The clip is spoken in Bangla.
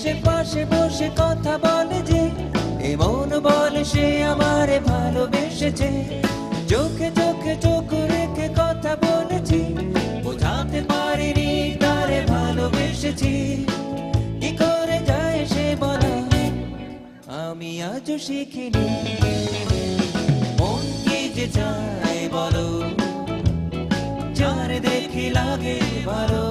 এসে পাশে বসে কথা বলে যে, এমন বলে সে আমারে ভালোবেসেছে। চোখে চোখে চোখ রেখে কথা বলেছি, বোঝাতে পারিনি তারে ভালোবেসেছি। কি করে যায় সে বলা আমি আজও শিখিনি। মন কি যে চায় বলো, যারে দেখি লাগে ভালো।